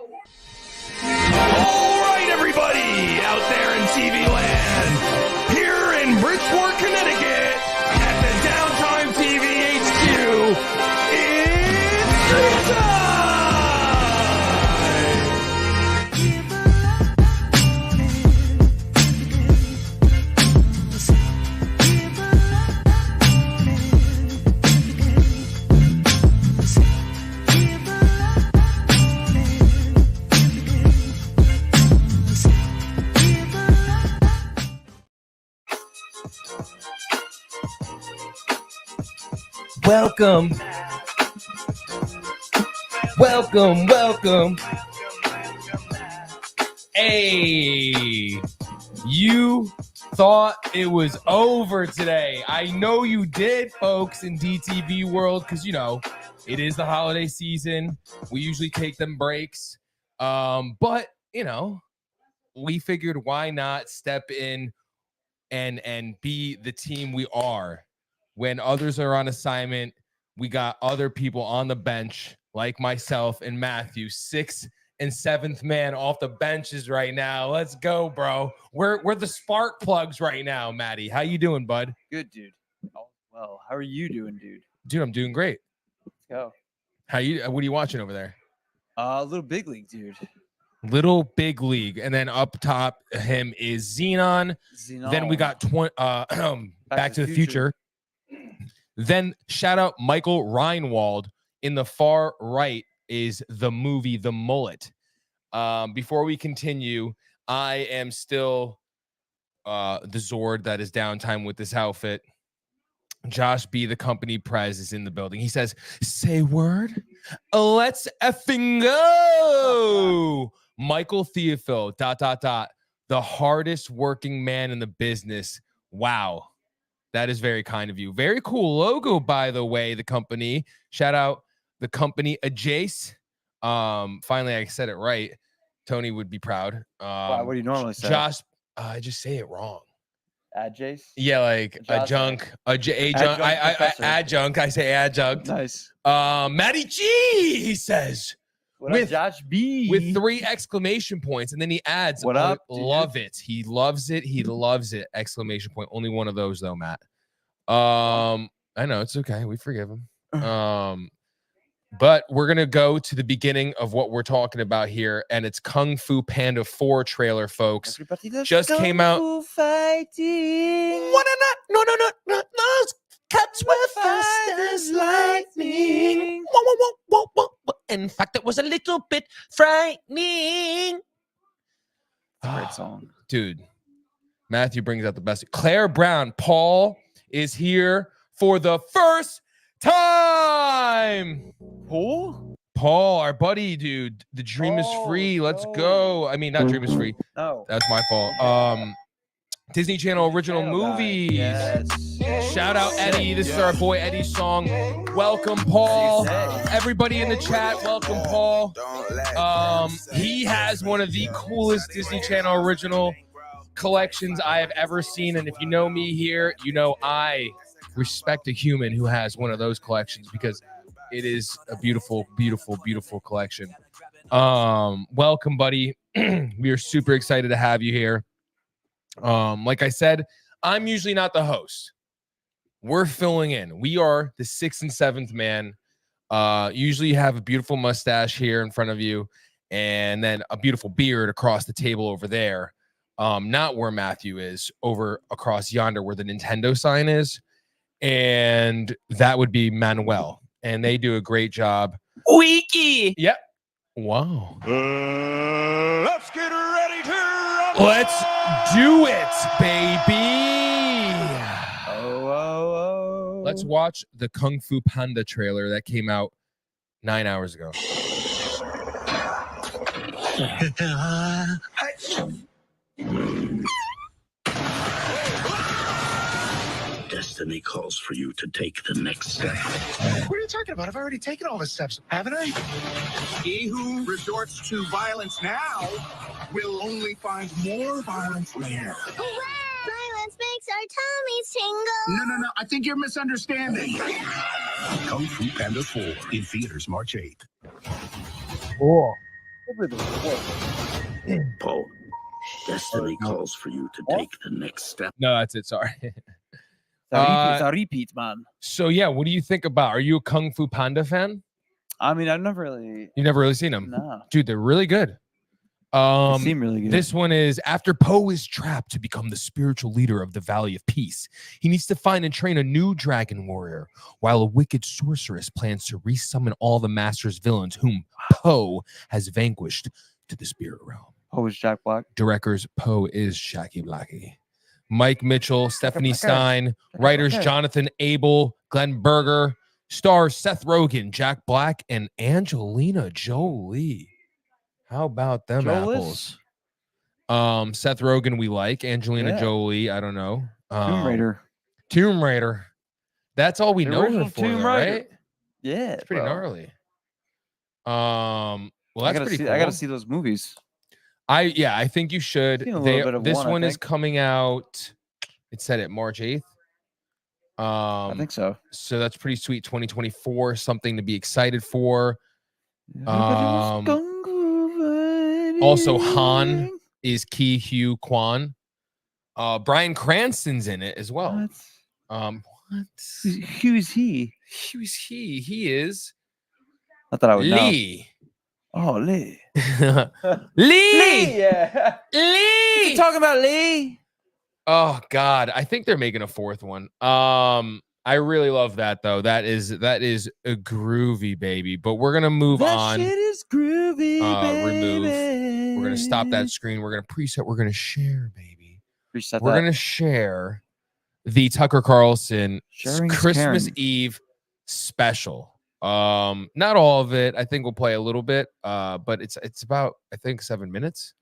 All right, everybody out there in TV land, here in Bridgeport, Connecticut, at the Downtime TV HQ, it's Dream Time! Welcome. Welcome, welcome. Hey, you thought it was over today. I know you did, folks, in DTV world, because, you know, it is the holiday season. We usually take them breaks. But, you know, we figured why not step in and be the team we are. When others are on assignment, we got other people on the bench, like myself and Matthew, 6th and 7th man off the benches right now. Let's go, bro. We're the spark plugs right now, Matty. How you doing, bud? Good, dude. Oh, well, how are you doing, dude? Dude, I'm doing great. Let's go. What are you watching over there? Little Big League, dude. Little Big League, and then up top him is Xenon. Then we got Back to the Future. Then shout out Michael Reinwald. In the far right is the movie The Mullet. Before we continue, I am still the Zord that is downtime with this outfit. Josh B, the company prez, is in the building. He says, say word. Let's effing go. Michael Theophil, ... the hardest working man in the business. Wow. That is very kind of you. Very cool logo, by the way, the company. Shout out the company Adjace. Finally, I said it right. Tony would be proud. Wow, what do you normally say? Josh, I just say it wrong. Adjace? Yeah, like adjunct. Adjunct. I say adjunct. Nice. Matty G, he says. What up, Josh B? With 3 exclamation points. And then he adds, what up, love it. He loves it. He loves it. Exclamation point. Only one of those, though, Matt. I know. It's okay. We forgive him. But we're going to go to the beginning of what we're talking about here. And it's Kung Fu Panda 4 trailer, folks. Just came out. Kung Fu fighting. No. Cuts were fast as lightning. In fact, it was a little bit frightening. Great song. Dude, Matthew brings out the best. Claire Brown, Paul is here for the first time. Paul, our buddy, dude. The dream is free. Let's go. I mean, not dream is free. No. That's my fault. Disney Channel original movies. Yes. Shout out Eddie. This is our boy Eddie's song. Welcome, Paul. Everybody in the chat, welcome, Paul. He has one of the coolest Disney Channel original collections I have ever seen. And if you know me here, you know I respect a human who has one of those collections because it is a beautiful, beautiful, beautiful collection. Welcome, buddy. We are super excited to have you here. Like I said, I'm usually not the host. We're filling in. We are the 6th and 7th man. Usually you have a beautiful mustache here in front of you and then a beautiful beard across the table over there. Not where Matthew is, over across yonder where the Nintendo sign is. And that would be Manuel. And they do a great job. Wiki. Yep. Wow. Let's get ready to rumble. Let's do it, baby. Oh. Let's watch the Kung Fu Panda trailer that came out 9 hours ago. Destiny calls for you to take the next step. What are you talking about? I've already taken all the steps, haven't I? He who resorts to violence now will only find more violence later. Hooray! Violence makes our tummies tingle. No. I think you're misunderstanding. Kung Fu Panda 4 in theaters March 8th. Cool. Paul, destiny calls for you to take the next step. No, that's it. Sorry. It's a repeat, man. So yeah, what do you think about? Are you a Kung Fu Panda fan? I mean, I've never really. You never really seen them? No. Dude, they're really good. They seem really good. This one is after Poe is trapped to become the spiritual leader of the Valley of Peace. He needs to find and train a new dragon warrior, while a wicked sorceress plans to resummon all the Master's villains whom Poe has vanquished to the spirit realm. Poe is Jack Black. Directors Poe is Shacky Blacky. Mike Mitchell, Stephanie Black. Stein, writers Black. Jonathan Abel, Glenn Berger, stars Seth Rogen, Jack Black, and Angelina Jolie. How about them apples? Seth Rogen we like. Angelina Jolie, I don't know. Tomb Raider. That's all we know her for, Tomb though, Raider. right? Yeah, It's pretty gnarly. Well, that's pretty cool. I gotta see those movies. I think you should. Seen a little bit of This one, I one is think. coming out. It said it March 8th. I think so. So that's pretty sweet. 2024, something to be excited for. Also, Han is Ki Hugh Kwan. Bryan Cranston's in it as well. What? Who's he? Who's he? He is I thought I would know. Lee. Oh, Lee. Lee. Yeah. Lee. Talking about Lee. Oh God, I think they're making a fourth one. I really love that though. That is a groovy baby. But we're gonna move on. That shit is groovy. Remove. We're gonna stop that screen. We're gonna preset. We're gonna share, baby. We're gonna share the Tucker Carlson Sharing's Christmas caring. Eve special. Not all of it. I think we'll play a little bit. But it's about I think 7 minutes.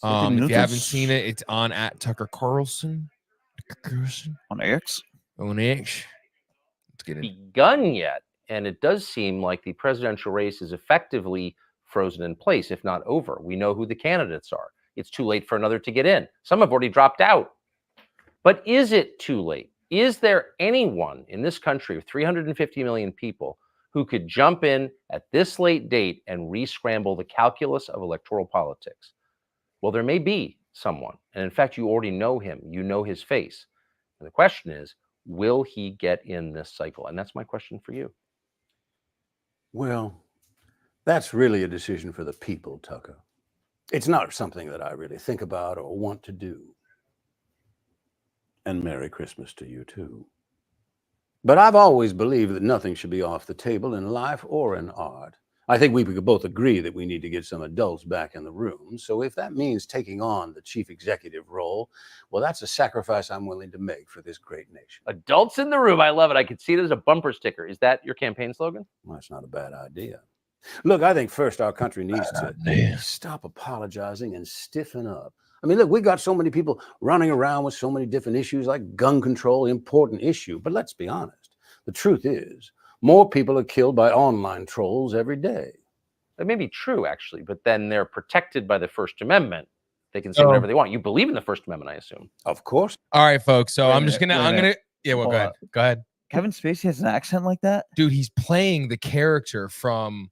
If you haven't seen it, it's on at Tucker Carlson. On X. On X. Let's get in. Begun yet, and it does seem like the presidential race is effectively frozen in place, if not over. We know who the candidates are. It's too late for another to get in. Some have already dropped out. But is it too late? Is there anyone in this country of 350 million people who could jump in at this late date and re-scramble the calculus of electoral politics? Well, there may be someone. And in fact, you already know him. You know his face. And the question is, will he get in this cycle? And that's my question for you. Well, that's really a decision for the people, Tucker. It's not something that I really think about or want to do. And Merry Christmas to you, too. But I've always believed that nothing should be off the table in life or in art. I think we could both agree that we need to get some adults back in the room. So if that means taking on the chief executive role, well, that's a sacrifice I'm willing to make for this great nation. Adults in the room. I love it. I could see it as a bumper sticker. Is that your campaign slogan? Well, that's not a bad idea. Look, I think first our country needs to stop apologizing and stiffen up. I mean, look, we got so many people running around with so many different issues like gun control, important issue. But let's be honest. The truth is, more people are killed by online trolls every day. That may be true, actually, but then they're protected by the First Amendment. They can say whatever they want. You believe in the First Amendment, I assume. Of course. All right, folks. So I'm just Wait a gonna, minute. yeah, well, Hold go ahead. on. Go ahead. Kevin Spacey has an accent like that? Dude, he's playing the character from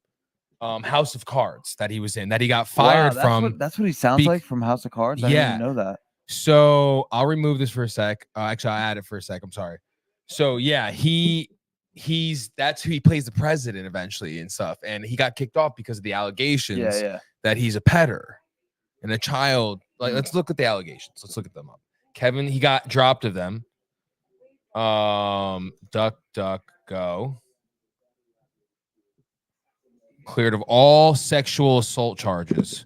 House of Cards that he was in, that he got fired from. That's what he sounds like from House of Cards? I didn't even know that. So I'll remove this for a sec. Actually, I'll add it for a sec. I'm sorry. So yeah, that's who he plays, the president eventually and stuff. And he got kicked off because of the allegations that he's a petter and a child. Like, let's look at the allegations. Let's look at them up. Kevin, he got dropped of them. Duck, go. Cleared of all sexual assault charges.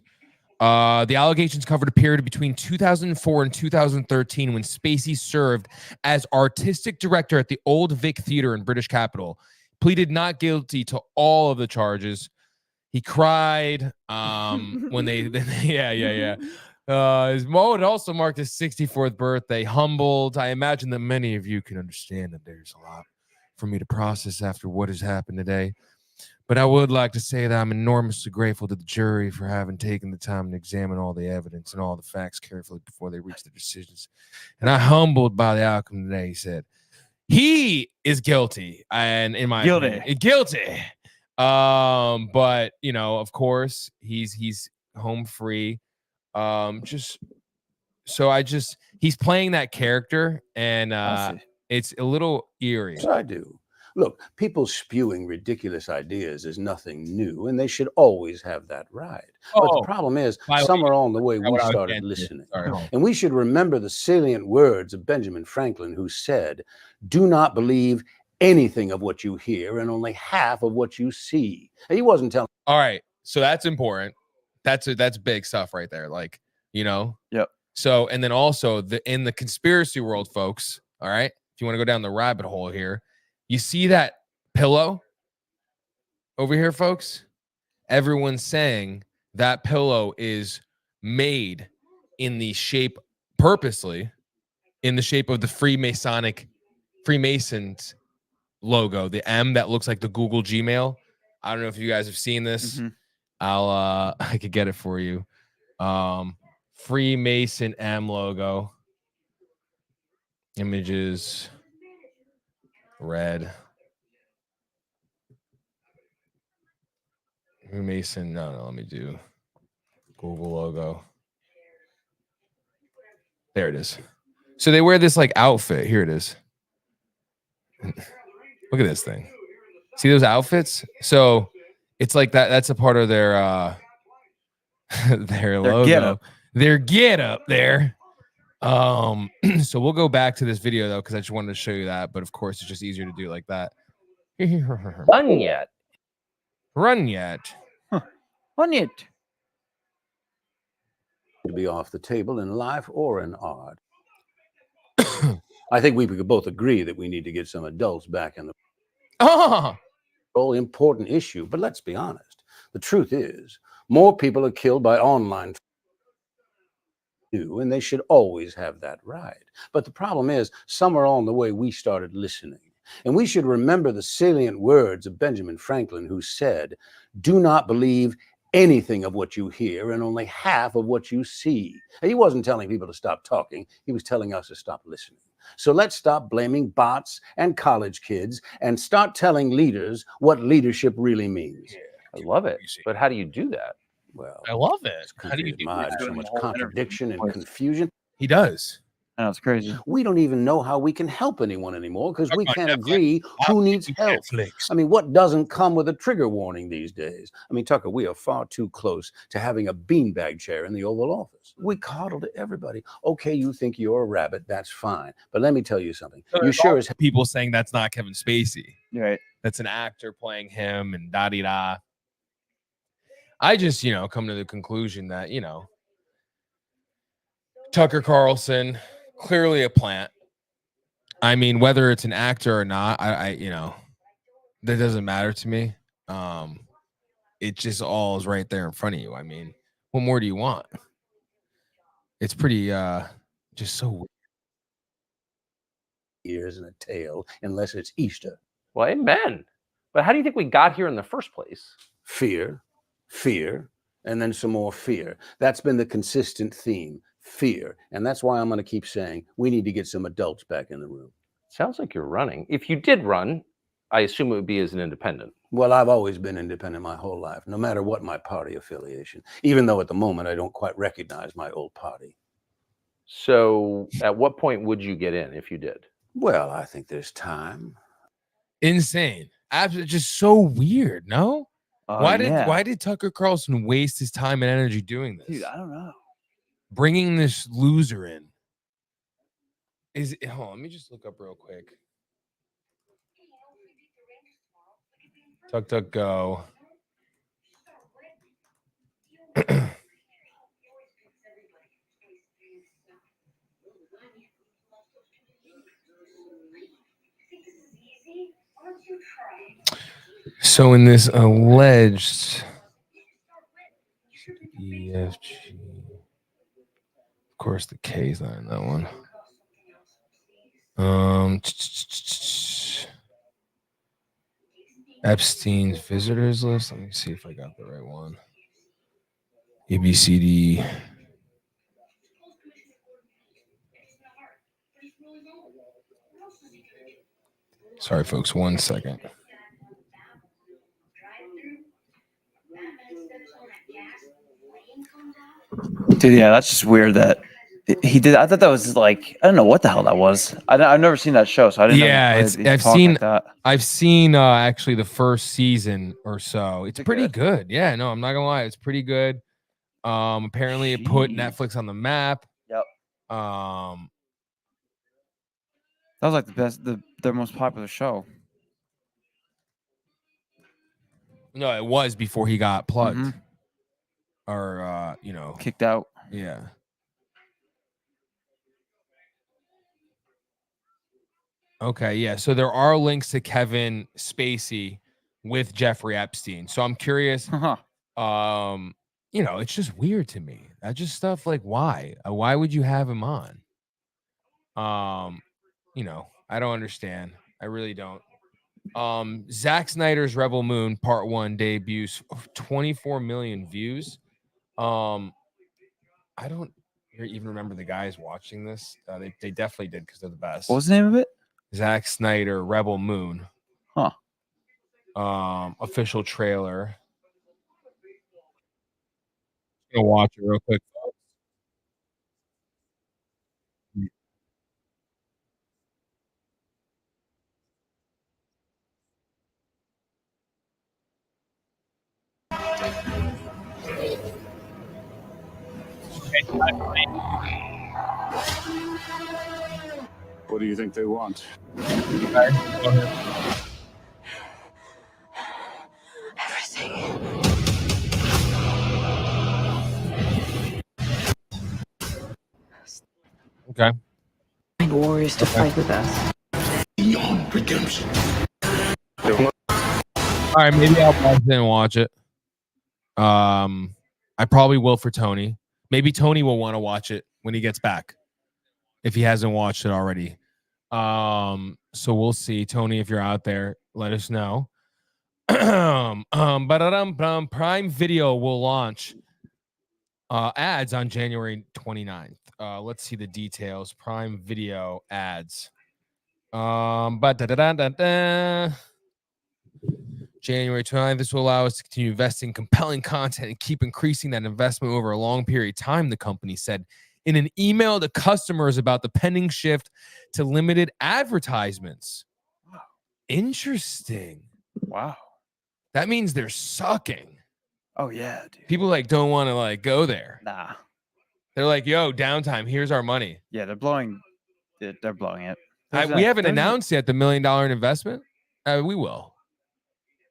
The allegations covered a period between 2004 and 2013 when Spacey served as artistic director at the Old Vic Theatre in British capital. Pleaded not guilty to all of the charges. He cried when his mode also marked his 64th birthday. Humbled. I imagine that many of you can understand that there's a lot for me to process after what has happened today. But I would like to say that I'm enormously grateful to the jury for having taken the time to examine all the evidence and all the facts carefully before they reach their decisions. And I'm humbled by the outcome today, he said. He is guilty. And in my opinion, guilty. But you know, of course, he's home free. Just so he's playing that character, and it's a little eerie. Yes, I do. Look, people spewing ridiculous ideas is nothing new, and they should always have that right. But the problem is, somewhere along the way, we started listening. And we should remember the salient words of Benjamin Franklin, who said, "Do not believe anything of what you hear and only half of what you see." And he wasn't telling. All right, so that's important. That's big stuff right there. Like, you know. Yep. So, and then also in the conspiracy world, folks. All right, if you want to go down the rabbit hole here, you see that pillow over here, folks? Everyone's saying that pillow is made in the shape, purposely, in the shape of the Freemasons logo, the M that looks like the Google Gmail. I don't know if you guys have seen this. Mm-hmm. I could get it for you. Freemason M logo. Images. Red. Freemason. No, let me do Google logo. There it is. So they wear this like outfit. Here it is. Look at this thing. See those outfits? So it's like that. That's a part of their their logo. Get-up. Their get up there. So we'll go back to this video though, because I just wanted to show you that. But of course, it's just easier to do it like that. Run yet? Run yet? Run yet? To be off the table in life or in art. I think we could both agree that we need to get some adults back in the all important issue. But let's be honest. The truth is, more people are killed by online and they should always have that right. But the problem is, somewhere along the way, we started listening. And we should remember the salient words of Benjamin Franklin, who said, "Do not believe anything of what you hear and only half of what you see." And he wasn't telling people to stop talking. He was telling us to stop listening. So let's stop blaming bots and college kids and start telling leaders what leadership really means. I love it. But how do you do that? Well, I love it. How do you do that? So much contradiction and confusion. He does. I know, it's crazy. We don't even know how we can help anyone anymore because we can't agree who needs help. I mean, what doesn't come with a trigger warning these days? I mean, Tucker, we are far too close to having a beanbag chair in the Oval Office. We coddle to everybody. Okay, you think you're a rabbit, that's fine. But let me tell you something. You sure as people saying that's not Kevin Spacey. Right. That's an actor playing him and da-di-da. I just, come to the conclusion that, Tucker Carlson, clearly a plant. I mean, whether it's an actor or not, I that doesn't matter to me. It just all is right there in front of you. I mean, what more do you want? It's pretty just so weird. Ears and a tail, unless it's Easter. Well, amen. But how do you think we got here in the first place? Fear, and then some more fear. That's been the consistent theme. Fear. And that's why I'm going to keep saying we need to get some adults back in the room. Sounds like you're running. If you did run, I assume it would be as an independent. Well, I've always been independent my whole life, no matter what my party affiliation, even though at the moment I don't quite recognize my old party. So at what point would you get in if you did? Well, I think there's time. Insane. Absolutely, just so weird, no? Why did Tucker Carlson waste his time and energy doing this? Dude, I don't know. Bringing this loser in. Hold on, let me just look up real quick. Tuck, go. So in this alleged EFG, of course the K is not in that one. Epstein's visitors list. Let me see if I got the right one. ABCD. Sorry, folks. 1 second. Dude, yeah, that's just weird that he did. I thought that was like, I don't know what the hell that was. I've never seen that show, so I didn't know. Yeah, he it's played- I've talked seen like that. I've seen actually the first season or so. It's it pretty good? good. Yeah, no, I'm not gonna lie, it's pretty good. Apparently it put Jeez. Netflix on the map. Yep. Um, That was like the best, their most popular show. no, it was before he got plugged. Mhm. Or you know, Kicked out. yeah. Okay, yeah. So there are links to Kevin Spacey with Jeffrey Epstein. So I'm curious. You know, it's just weird to me. That just stuff like why? Why would you have him on? You know, I don't understand. I really don't. Zack Snyder's Rebel Moon Part 1 debuts 24 million views. I don't even remember the guys watching this. They definitely did because they're the best. What was the name of it? Zack Snyder Rebel Moon. Huh. Official trailer. Gonna watch it real quick. What do you think they want? Okay. Warriors to fight with us. Beyond redemption. All right, maybe I'll pause in and watch it. I probably will for Tony. Maybe Tony will want to watch it when he gets back, if he hasn't watched it already. So we'll see. Tony, if you're out there, let us know. Prime Video will launch ads on January 29th. Let's see the details. Prime Video ads. January 29th. This will allow us to continue investing in compelling content and keep increasing that investment over a long period of time, the company said in an email to customers about the pending shift to limited advertisements. Wow. Interesting. Wow. That means they're sucking. Oh yeah, dude. People like don't want to like go there. Nah. They're like, yo, downtime. Here's our money. Yeah, they're blowing it. We haven't announced yet the $1 million investment. We will.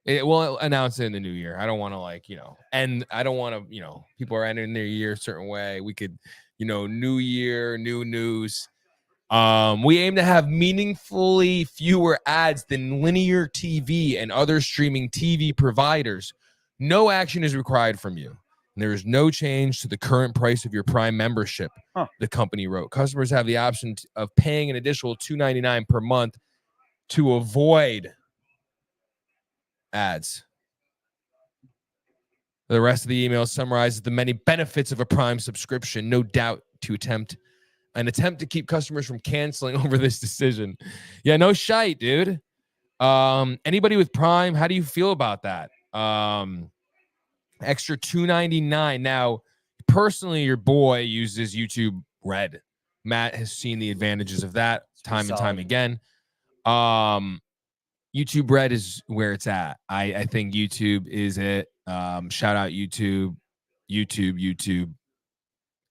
We'll announce it in the new year. I don't want to and I don't want to, people are ending their year a certain way. We could, new year, new news. We aim to have meaningfully fewer ads than linear TV and other streaming TV providers. No action is required from you. And there is no change to the current price of your Prime membership, the company wrote. Customers have the option of paying an additional $2.99 per month to avoid ads. The rest of the email summarizes the many benefits of a Prime subscription. No doubt to attempt to keep customers from canceling over this decision. Yeah, no shite, dude. Anybody with Prime, how do you feel about that? Extra $2.99. Now, personally, your boy uses YouTube Red. Matt has seen the advantages of that time and time again. YouTube Red is where it's at. I think YouTube is it. Shout out YouTube. YouTube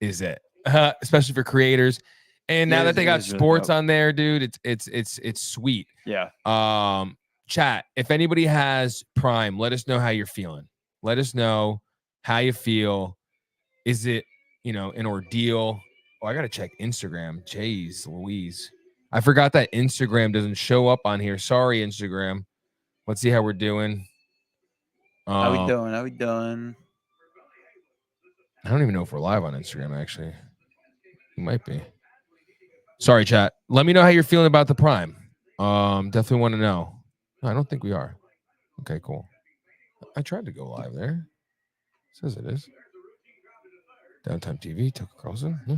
is it. Especially for creators. And now that they got sports on there, dude, it's sweet. Yeah. Chat, if anybody has Prime, let us know how you're feeling. Let us know how you feel. Is it, an ordeal? Oh, I gotta check Instagram. Jeez Louise. I forgot that Instagram doesn't show up on here. Sorry, Instagram. Let's see how we're doing. How we doing? I don't even know if we're live on Instagram, actually. We might be. Sorry, chat. Let me know how you're feeling about the Prime. Definitely want to know. No, I don't think we are. Okay, cool. I tried to go live there. It says it is. Downtime TV, Tucker Carlson. Yeah.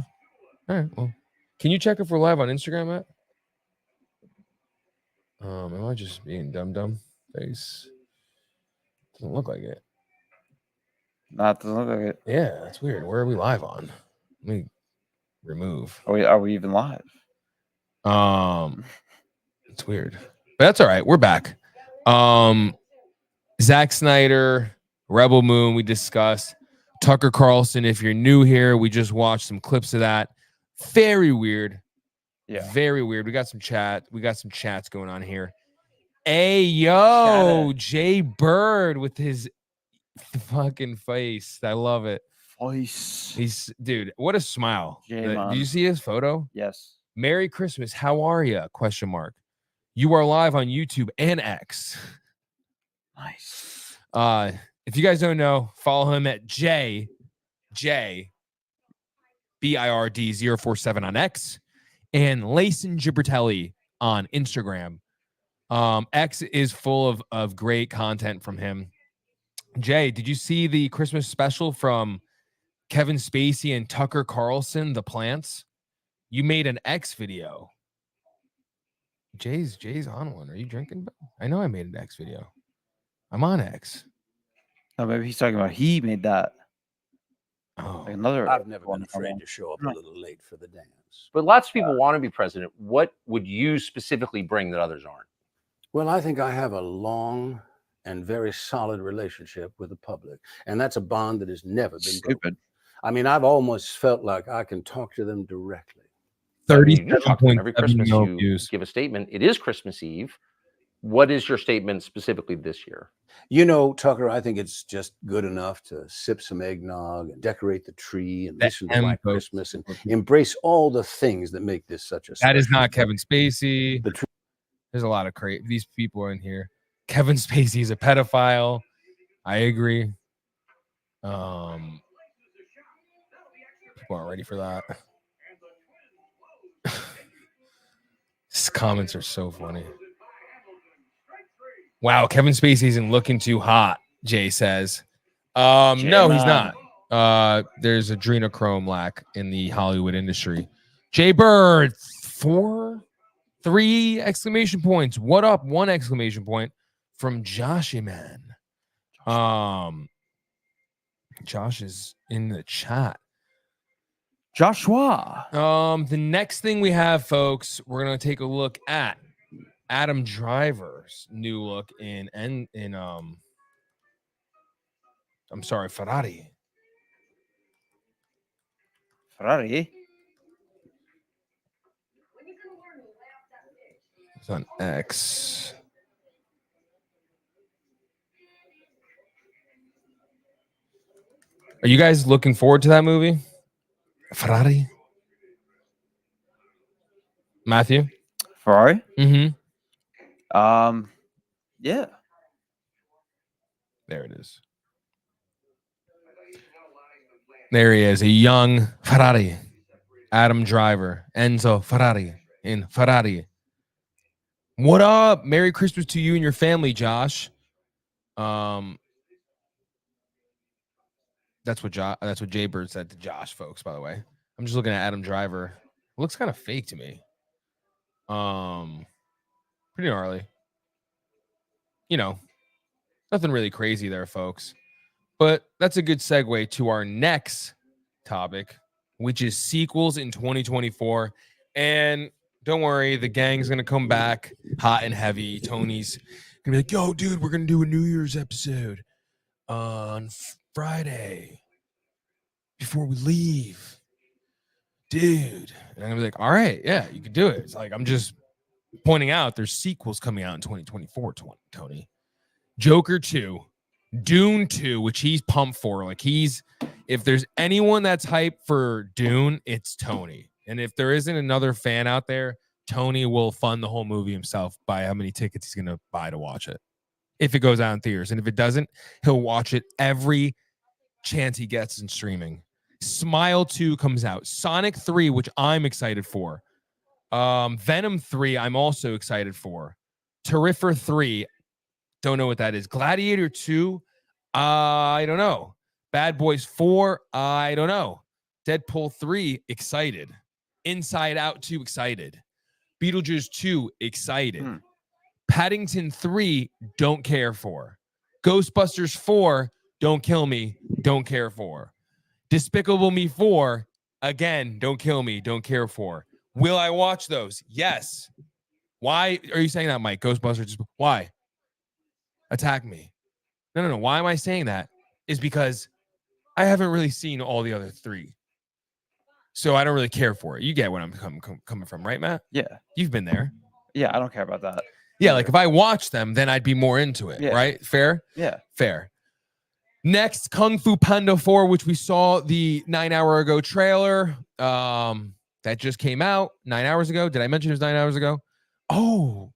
All right, well. Can you check if we're live on Instagram, Matt? Am I just being dumb face? Doesn't look like it. Not doesn't look like it. Yeah, that's weird. Where are we live on? Let me remove. Are we even live? It's weird, but that's all right. We're back. Zack Snyder, Rebel Moon. We discussed Tucker Carlson. If you're new here, we just watched some clips of that. Very weird. Yeah. Very weird. We got some chat. We got some chats going on here. Hey, yo, Jay Bird with his fucking face. I love it. Voice. Dude, what a smile. J-Man. Did you see his photo? Yes. Merry Christmas. How are you? Question mark. You are live on YouTube and X. Nice. If you guys don't know, follow him at JBIRD047 on X and Layson Gibertelli on Instagram. X is full of great content from him. Jay, did you see the Christmas special from Kevin Spacey and Tucker Carlson, The Plants? You made an X video. Jay's on one. Are you drinking? I know I made an X video. I'm on X. No, maybe he's talking about he made that. Oh, Like another. I've never been afraid to show up a little late for the dance. But lots of people want to be president. What would you specifically bring that others aren't? Well, I think I have a long and very solid relationship with the public, and that's a bond that has never been broken. Stupid. I mean, I've almost felt like I can talk to them directly. 37.7 every Christmas million you views. give a statement. It is Christmas Eve. What is your statement specifically this year? You know, Tucker, I think it's just good enough to sip some eggnog and decorate the tree and listen to White Christmas and embrace all the things that make this such a That is special not day. Kevin Spacey. There's a lot of these people are in here. Kevin Spacey is a pedophile. I agree. People aren't ready for that. These comments are so funny. Wow, Kevin Spacey isn't looking too hot, Jay says. No, he's not. There's adrenochrome lack in the Hollywood industry. Jay Bird, 3 exclamation points. What up? 1 exclamation point from Joshy Man. Josh is in the chat. Joshua. The next thing we have, folks, we're gonna take a look at Adam Driver's new look in Ferrari. Ferrari. It's on X. Are you guys looking forward to that movie? Ferrari? Matthew? Ferrari? Mm-hmm. Yeah. There it is. There he is, a young Ferrari. Adam Driver. Enzo Ferrari in Ferrari. What up? Merry Christmas to you and your family, Josh. That's what Jay Bird said to Josh, folks, by the way. I'm just looking at Adam Driver. It looks kind of fake to me. Pretty gnarly. You know, nothing really crazy there, folks. But that's a good segue to our next topic, which is sequels in 2024. And don't worry, the gang's going to come back hot and heavy. Tony's going to be like, yo, dude, we're going to do a New Year's episode on Friday before we leave. Dude. And I'm going to be like, all right, yeah, you can do it. It's like, I'm just pointing out there's sequels coming out in 2024, Tony. Joker 2, Dune 2, which he's pumped for. Like if there's anyone that's hyped for Dune, it's Tony. And if there isn't another fan out there, Tony will fund the whole movie himself by how many tickets he's going to buy to watch it. If it goes out in theaters. And if it doesn't, he'll watch it every chance he gets in streaming. Smile 2 comes out. Sonic 3, which I'm excited for. Venom 3, I'm also excited for. Terrifier 3, don't know what that is. Gladiator 2, I don't know. Bad Boys 4, I don't know. Deadpool 3, excited. Inside Out 2, excited. Beetlejuice 2, excited. Paddington 3, don't care for. Ghostbusters 4, Don't Kill Me, don't care for. Despicable Me 4, again, Don't Kill Me, don't care for. Will I watch those? Yes. Why are you saying that, Mike? Ghostbusters, why? Attack me. No. Why am I saying that? Is because I haven't really seen all the other 3. So I don't really care for it. You get where I'm coming from, right, Matt? Yeah. You've been there. Yeah, I don't care about that. Yeah, like if I watch them, then I'd be more into it, Yeah. right? Fair? Yeah. Fair. Next, Kung Fu Panda 4, which we saw the 9-hour ago trailer. That just came out 9 hours ago. Did I mention it was 9 hours ago? Oh,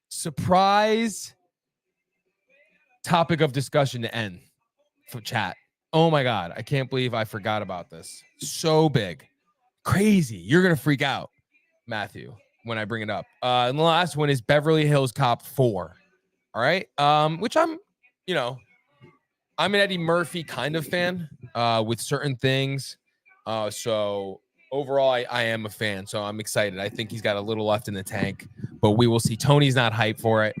surprise topic of discussion to end for chat. Oh my God, I can't believe I forgot about this. So big. Crazy. You're going to freak out, Matthew, when I bring it up. And the last one is Beverly Hills Cop 4. All right. Which I'm an Eddie Murphy kind of fan with certain things. So overall, I am a fan. So I'm excited. I think he's got a little left in the tank, but we will see. Tony's not hyped for it.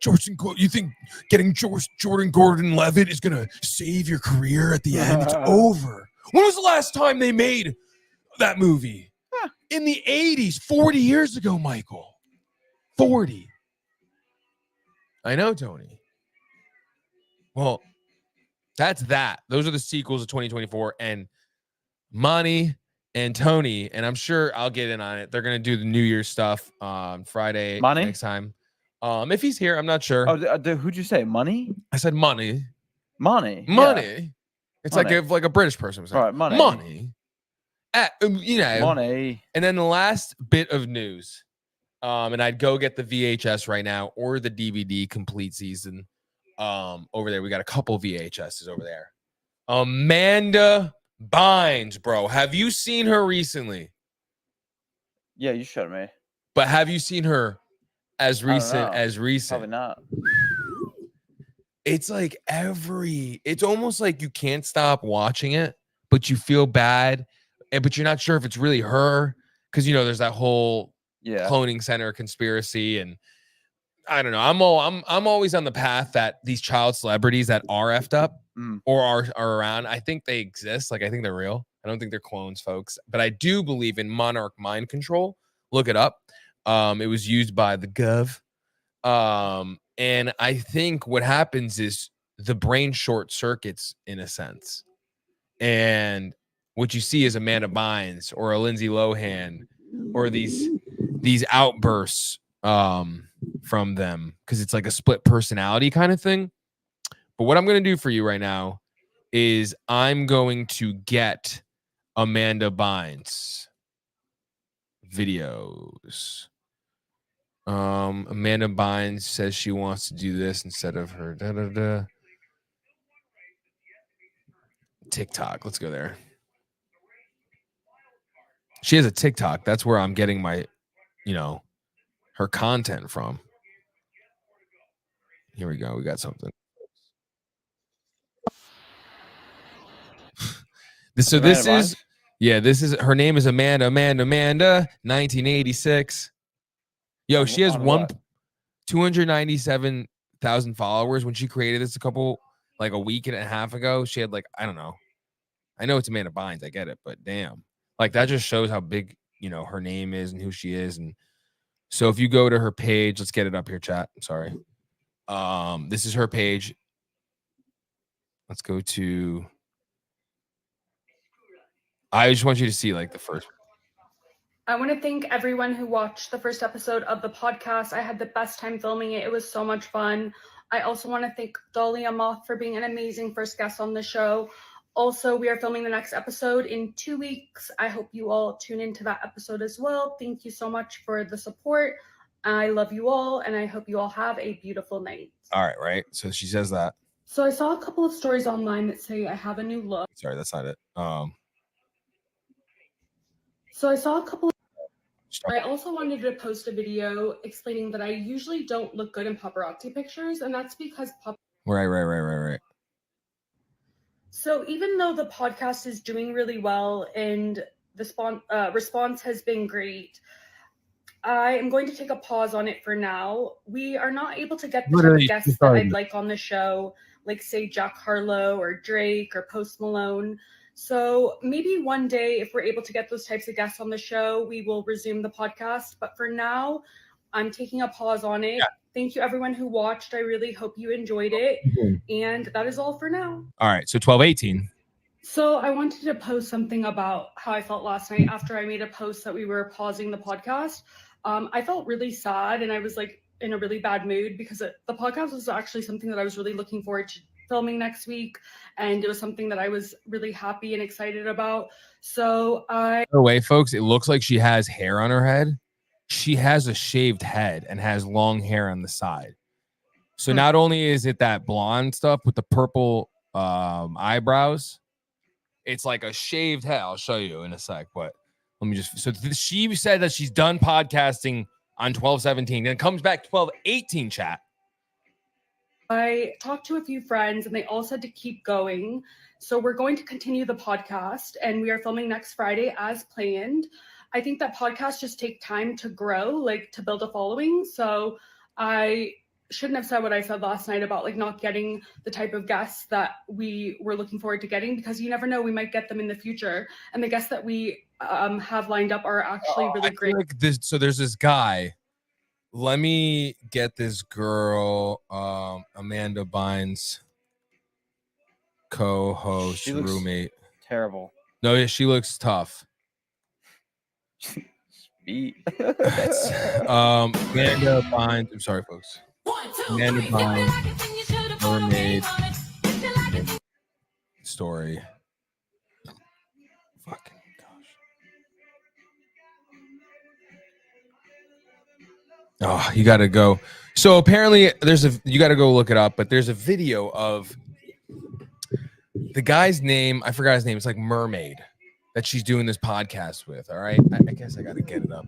You think getting Jordan Gordon-Levitt is going to save your career at the end? It's over. When was the last time they made that movie? In the 80s, 40 years ago, Michael. 40. I know, Tony. Well, that's that. Those are the sequels of 2024. And Monty and Tony, and I'm sure I'll get in on it. They're going to do the New Year's stuff on Friday next time. If he's here, I'm not sure. Oh, who'd you say? Money? I said money. Money. Money. Yeah. It's money. like a British person was saying. All right, money. Money. Money. And then the last bit of news, and I'd go get the VHS right now or the DVD complete season. Over there, we got a couple VHSs over there. Amanda Bynes, bro. Have you seen her recently? Yeah, you showed me. But have you seen her as recent as recent? Probably not. It's like it's almost like you can't stop watching it, but you feel bad, but you're not sure if it's really her because there's that whole cloning center conspiracy, and I don't know. I'm always on the path that these child celebrities that are effed up or are around, I think they exist. Like I think they're real. I don't think they're clones, folks. But I do believe in monarch mind control. Look it up. It was used by the Gov. And I think what happens is the brain short circuits in a sense. And what you see is Amanda Bynes or a Lindsay Lohan or these outbursts from them because it's like a split personality kind of thing. But what I'm going to do for you right now is I'm going to get Amanda Bynes videos. Amanda Bynes says she wants to do this instead of her TikTok. Let's go there. She has a TikTok. That's where I'm getting my, her content from. Here we go. We got something. This is her name is Amanda 1986. Yo, she has 297,000 followers. When she created this a week and a half ago, she had I don't know. I know it's Amanda Bynes, I get it, but damn. That just shows how big, her name is and who she is. And so if you go to her page, let's get it up here, chat. I'm sorry. This is her page. Let's go to I just want you to see the first. I want to thank everyone who watched the first episode of the podcast. I had the best time filming it. It was so much fun. I also want to thank Dahlia Moth for being an amazing first guest on the show. Also, we are filming the next episode in 2 weeks. I hope you all tune into that episode as well. Thank you so much for the support. I love you all, and I hope you all have a beautiful night. All right, right? So she says that. So I saw a couple of stories online that say I have a new look. Sorry, that's not it. So I saw a couple. I also wanted to post a video explaining that I usually don't look good in paparazzi pictures, and that's because Right. So even though the podcast is doing really well and the response has been great, I am going to take a pause on it for now. We are not able to get the guests that I'd like on the show. like say Jack Harlow or Drake or Post Malone. So maybe one day, if we're able to get those types of guests on the show, we will resume the podcast. But for now, I'm taking a pause on it. Yeah. Thank you, everyone who watched. I really hope you enjoyed it. And that is all for now. All right. So 12-18. So I wanted to post something about how I felt last night after I made a post that we were pausing the podcast. I felt really sad and I was like in a really bad mood because the podcast was actually something that I was really looking forward to filming next week. And it was something that I was really happy and excited about. So by the way, folks, it looks like she has hair on her head. She has a shaved head and has long hair on the side. So not only is it that blonde stuff with the purple eyebrows, it's like a shaved head. I'll show you in a sec, but let me just. So she said that she's done podcasting on 12-17 and comes back 12-18 chat. I talked to a few friends and they all said to keep going. So we're going to continue the podcast and we are filming next Friday as planned. I think that podcasts just take time to grow, like to build a following. So I shouldn't have said what I said last night about like not getting the type of guests that we were looking forward to getting, because you never know, we might get them in the future. And the guests that we have lined up are actually really great. Like so there's this guy. Let me get this girl, Amanda Bynes, co-host, roommate. Terrible. No, yeah, she looks tough. Amanda Bynes. I'm sorry, folks. Amanda Bynes, mermaid story. Fucking gosh. Oh, you gotta go. So apparently, you gotta go look it up. But there's a video of the guy's name. I forgot his name. It's like Mermaid. That she's doing this podcast with. All right. I guess I gotta get it up.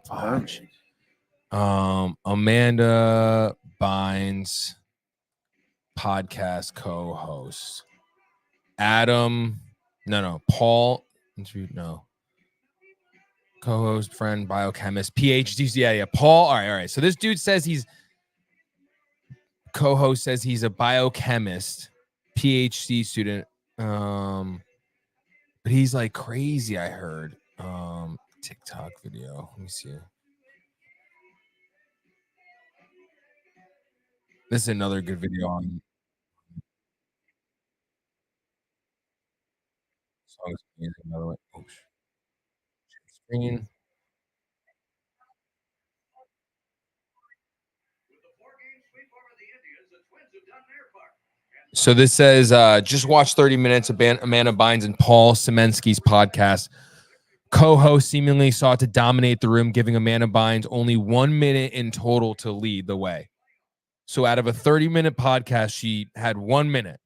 Amanda Bynes, podcast co-host. Paul. No. Co-host, friend, biochemist, PhD. Yeah. Paul. All right. So this dude says he's co-host, says he's a biochemist, PhD student. But he's like crazy, I heard. TikTok video. Let me see. This is another good video on song's amazing, by the way. Oh, screen. So this says, just watch 30 minutes of Amanda Bynes and Paul Semensky's podcast. Co-host seemingly sought to dominate the room, giving Amanda Bynes only 1 minute in total to lead the way. So out of a 30-minute podcast, she had 1 minute.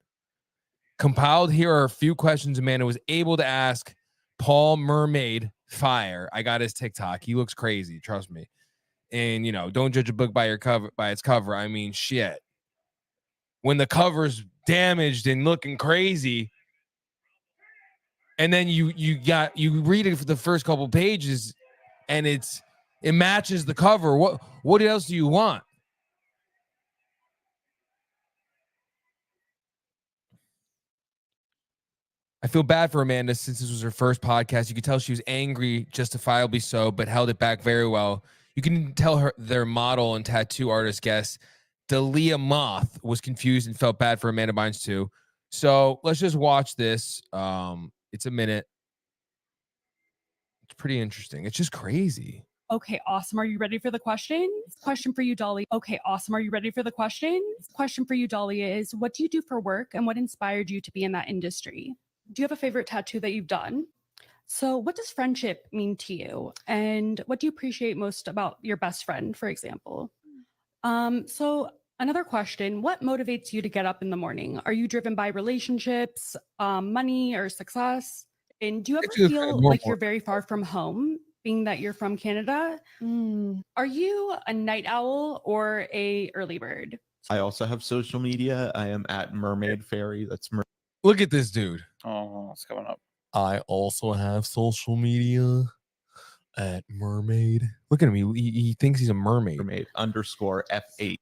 Compiled here are a few questions Amanda was able to ask Paul Mermaid Fire. I got his TikTok. He looks crazy, trust me. And, don't judge a book by its cover. I mean, shit. When the cover's damaged and looking crazy, and then you read it for the first couple pages and it matches the cover. What else do you want? I feel bad for Amanda since this was her first podcast. You could tell she was angry, justifiably so, but held it back very well. You can tell their model and tattoo artist guest, Dalia Moth, was confused and felt bad for Amanda Bynes too. So let's just watch this. It's a minute. It's pretty interesting. It's just crazy. Okay, awesome. Are you ready for the questions? Question for you, Dolly. Okay, awesome. Are you ready for the questions? Question for you, Dolly, is what do you do for work and what inspired you to be in that industry? Do you have a favorite tattoo that you've done? So what does friendship mean to you? And what do you appreciate most about your best friend, for example? So another question, what motivates you to get up in the morning? Are you driven by relationships, money, or success? And do you ever feel like you're very far from home, being that you're from Canada? Are you a night owl or a early bird? I also have social media. I am at Mermaid Fairy. That's Look at this dude. Oh, what's coming up? I also have social media at Mermaid. Look at him. He thinks he's a mermaid. Mermaid _F8.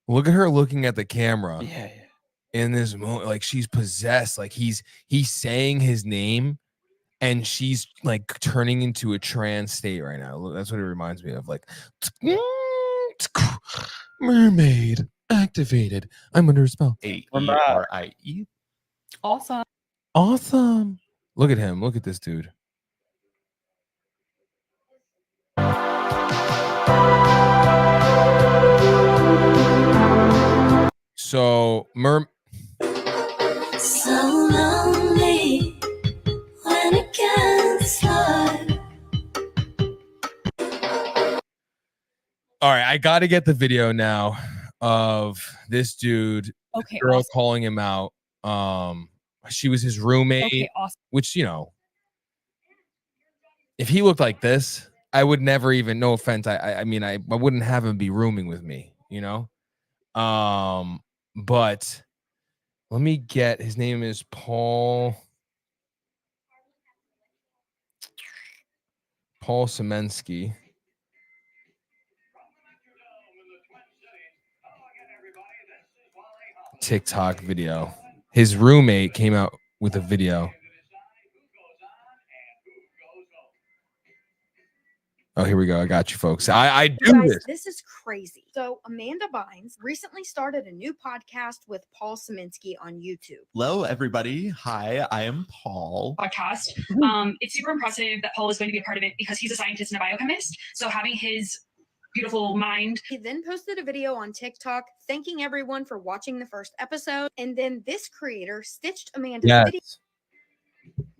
Look at her looking at the camera. Yeah. in this moment. Like she's possessed. Like he's saying his name, and she's like turning into a trance state right now. That's what it reminds me of. Like mermaid activated. I'm under a spell. AERIE. Awesome. Awesome. Look at him. Look at this dude. So So lonely when it gets hard. all right, I got to get the video now of this dude, Okay, girl awesome. calling him out. She was his roommate, Okay, awesome. which, you know, if he looked like this, I would never even, no offense, I mean, I wouldn't have him be rooming with me, you know? But let me get, his name is Paul Semensky. TikTok video. His roommate came out with a video. Oh, here we go. I got you, folks. I do You guys, this. this is crazy. So Amanda Bynes recently started a new podcast with Paul Szymanski on YouTube. Hello, everybody. Hi, I am Paul. Podcast. It's super impressive that Paul is going to be a part of it because he's a scientist and a biochemist. So having his beautiful mind. He then posted a video on TikTok thanking everyone for watching the first episode. And then this creator stitched Amanda's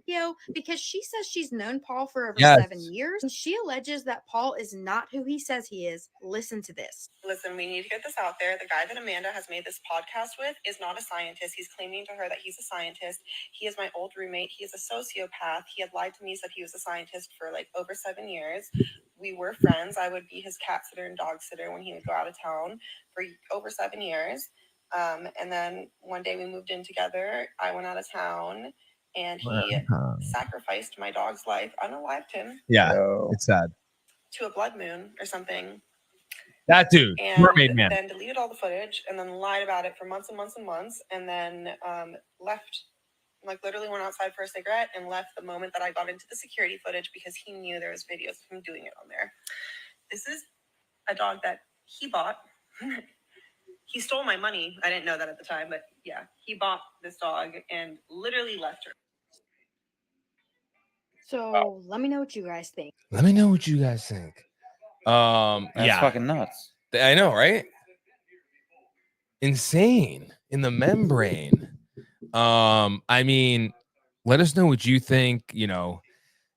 video because she says she's known Paul for over 7 years. And she alleges that Paul is not who he says he is. Listen to this. Listen, we need to get this out there. The guy that Amanda has made this podcast with is not a scientist. He's claiming to her that he's a scientist. He is my old roommate. He is a sociopath. He had lied to me, said he was a scientist for like over 7 years. We were friends. I would be his cat sitter and dog sitter when he would go out of town for over 7 years. And then one day we moved in together. I went out of town and he sacrificed my dog's life, unalived him. Yeah, it's sad. To a blood moon or something. That dude, And mermaid man. then deleted all the footage and then lied about it for months and months and months. And then left, like literally went outside for a cigarette and left the moment that I got into the security footage because he knew there was videos of him doing it on there. This is a dog that he bought. He stole my money. I didn't know that at the time, but yeah, he bought this dog and literally left her. So let me know what you guys think. Let me know what you guys think. That's fucking nuts. I know, right? Insane in the membrane. I mean, let us know what you think. You know,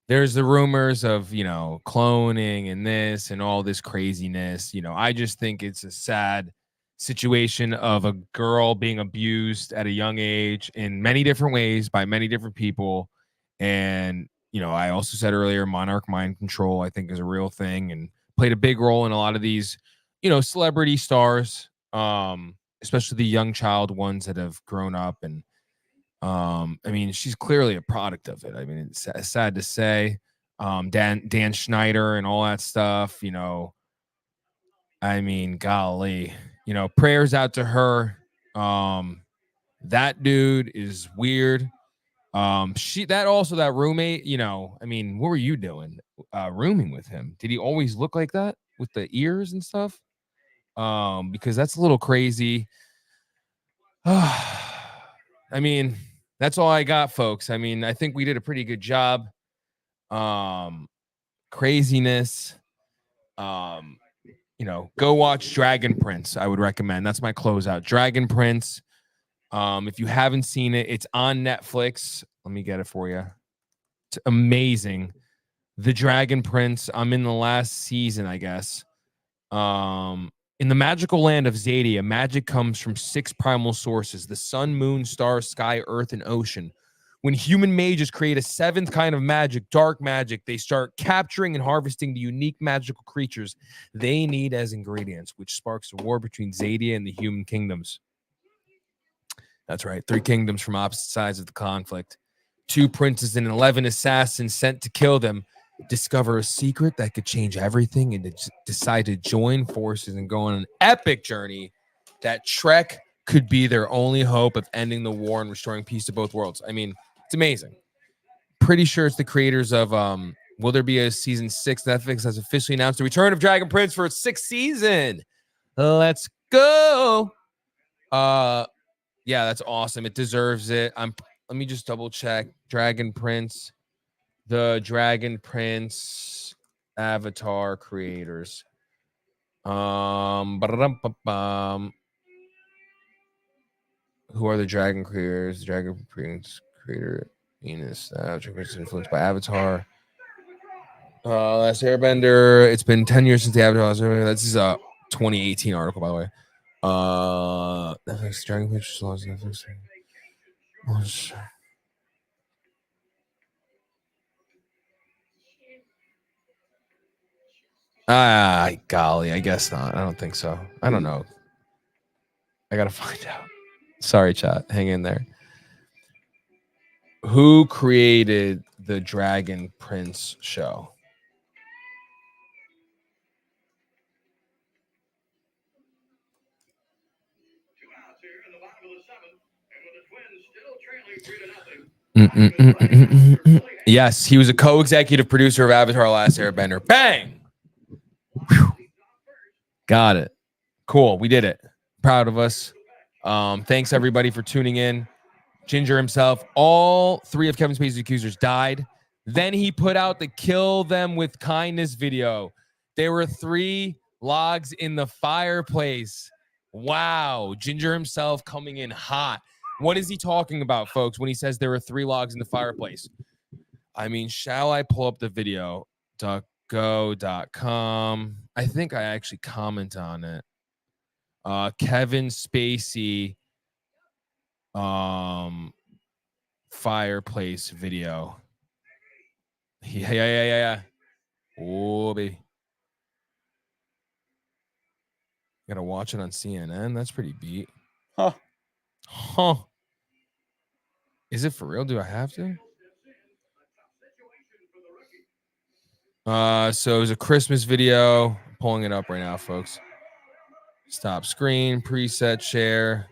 there's the rumors of, you know, cloning and this and all this craziness. You know, I just think it's a sad situation of a girl being abused at a young age in many different ways by many different people. And, you know, I also said earlier, monarch mind control, I think, is a real thing and played a big role in a lot of these, you know, celebrity stars, especially the young child ones that have grown up. And I mean, she's clearly a product of it. I mean, it's sad to say. Dan Snyder and all that stuff, you know, I mean, golly, you know, prayers out to her. That dude is weird. That roommate, you know, I mean, what were you doing rooming with him? Did he always look like that with the ears and stuff? Because that's a little crazy. I mean, that's all I got, folks. I mean, I think we did a pretty good job. Craziness. You know, go watch Dragon Prince. I would recommend. That's my closeout. Dragon Prince. If you haven't seen it, it's on Netflix. Let me get it for you. It's amazing. The Dragon Prince. I'm in the last season, I guess. In the magical land of Zadia, magic comes from 6 primal sources: the sun, moon, stars, sky, earth, and ocean. When human mages create a 7th kind of magic, dark magic, they start capturing and harvesting the unique magical creatures they need as ingredients, which sparks a war between Zadia and the human kingdoms. That's right. 3 kingdoms from opposite sides of the conflict. 2 princes and 11 assassins sent to kill them discover a secret that could change everything and decide to join forces and go on an epic journey that trek could be their only hope of ending the war and restoring peace to both worlds. I mean, it's amazing. Pretty sure it's the creators of will there be a season 6? Netflix has officially announced the return of Dragon Prince for its 6th season. Let's go. Yeah, that's awesome. It deserves it. Let me just double check. Dragon Prince, the Dragon Prince Avatar creators. Ba-da-dum-ba-bum. Who are the Dragon creators? Dragon Prince creator Venus. Dragon Prince is influenced by Avatar. Last Airbender. It's been 10 years since the Avatar. This is a 2018 article, by the way. Netflix Dragon Prince launch Netflix. Golly, I guess not. I don't think so. I don't know. I gotta find out. Sorry, chat. Hang in there. Who created the Dragon Prince show? Yes, he was a co-executive producer of Avatar: Last Airbender. Bang! Whew. Got it. Cool. We did it. Proud of us. Thanks everybody for tuning in. Ginger himself. All 3 of Kevin Spacey's accusers died. Then he put out the "Kill Them with Kindness" video. There were 3 logs in the fireplace. Wow. Ginger himself coming in hot. What is he talking about, folks, when he says there were 3 logs in the fireplace? I mean, shall I pull up the video? DuckGo.com. I think I actually comment on it. Kevin Spacey fireplace video. Yeah. Oh, baby. Gotta watch it on CNN. That's pretty beat. Huh. Is it for real? Do I have to? So it was a Christmas video. I'm pulling it up right now, folks. Stop screen, preset, share.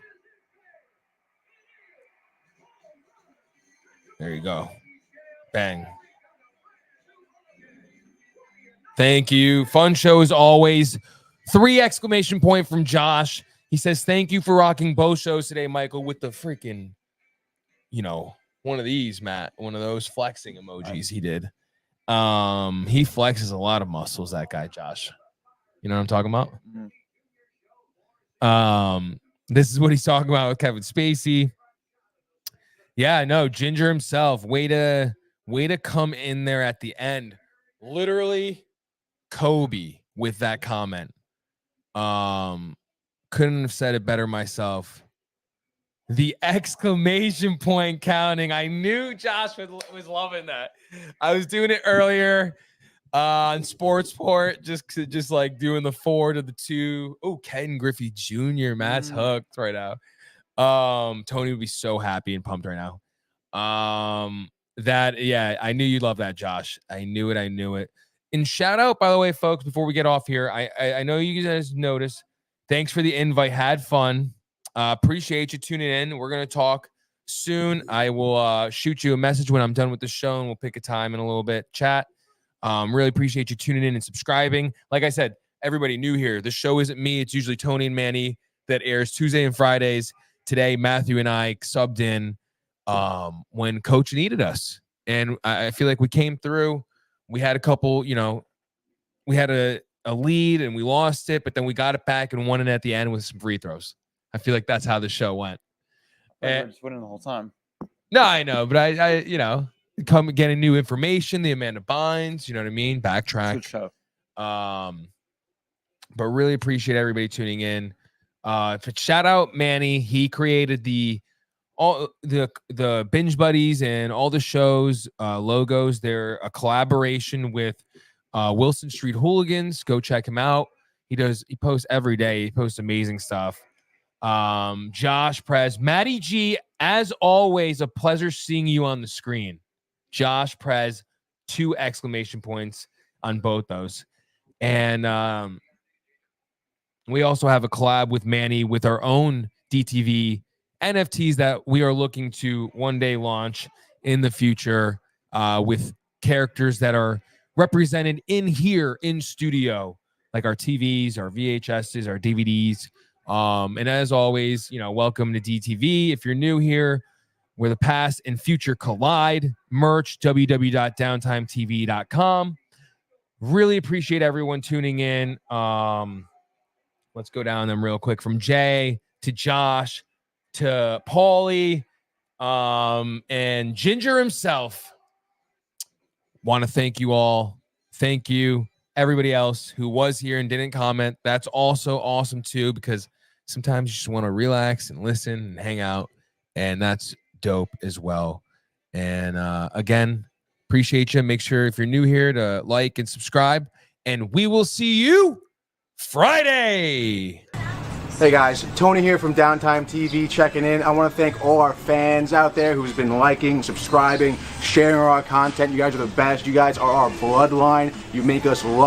There you go. Bang. Thank you. Fun show as always. 3 exclamation point from Josh. He says, thank you for rocking both shows today, Michael, with the freaking, one of these, Matt, one of those flexing emojis he did. He flexes a lot of muscles, that guy, Josh. You know what I'm talking about? Mm-hmm. This is what he's talking about with Kevin Spacey. Yeah, no, Ginger himself, way to come in there at the end. Literally Kobe with that comment. Couldn't have said it better myself. The exclamation point counting. I knew Josh was loving that. I was doing it earlier on Sportsport, just like doing the 4 to the 2. Oh, Ken Griffey Jr. Matt's hooked right now. Tony would be so happy and pumped right now. I knew you'd love that, Josh. I knew it. And shout out, by the way, folks, before we get off here, I know you guys noticed. Thanks for the invite. Had fun. Appreciate you tuning in. We're going to talk soon. I will shoot you a message when I'm done with the show, and we'll pick a time in a little bit. Chat. Really appreciate you tuning in and subscribing. Like I said, everybody new here. The show isn't me. It's usually Tony and Manny that airs Tuesday and Fridays. Today, Matthew and I subbed in when Coach needed us. And I feel like we came through. We had a couple, we had a lead and we lost it, but then we got it back and won it at the end with some free throws. I feel like that's how the show went. We're just winning the whole time. No, I know, but I come getting new information, the Amanda Bynes, you know what I mean? Backtrack. Good show. But really appreciate everybody tuning in. Shout out Manny. He created the Binge Buddies and all the shows logos. They're a collaboration with Wilson Street Hooligans. Go check him out. He posts every day. He posts amazing stuff. Josh Prez, Matty G, as always, a pleasure seeing you on the screen. Josh Prez, 2 exclamation points on both those. And we also have a collab with Manny with our own DTV NFTs that we are looking to one day launch in the future with characters that are represented in here in studio, like our TVs, our VHSs, our DVDs. And as always, welcome to DTV. If you're new here, where the past and future collide, merch, www.downtimetv.com. Really appreciate everyone tuning in. Let's go down them real quick, from Jay to Josh to Paulie, and Ginger himself. Want to thank you all. Thank you, everybody else who was here and didn't comment. That's also awesome too, because sometimes you just want to relax and listen and hang out, and that's dope as well. And again, appreciate you. Make sure if you're new here to like and subscribe, and we will see you Friday. Hey guys, Tony here from Downtime TV checking in. I want to thank all our fans out there who's been liking, subscribing, sharing our content. You guys are the best. You guys are our bloodline. You make us love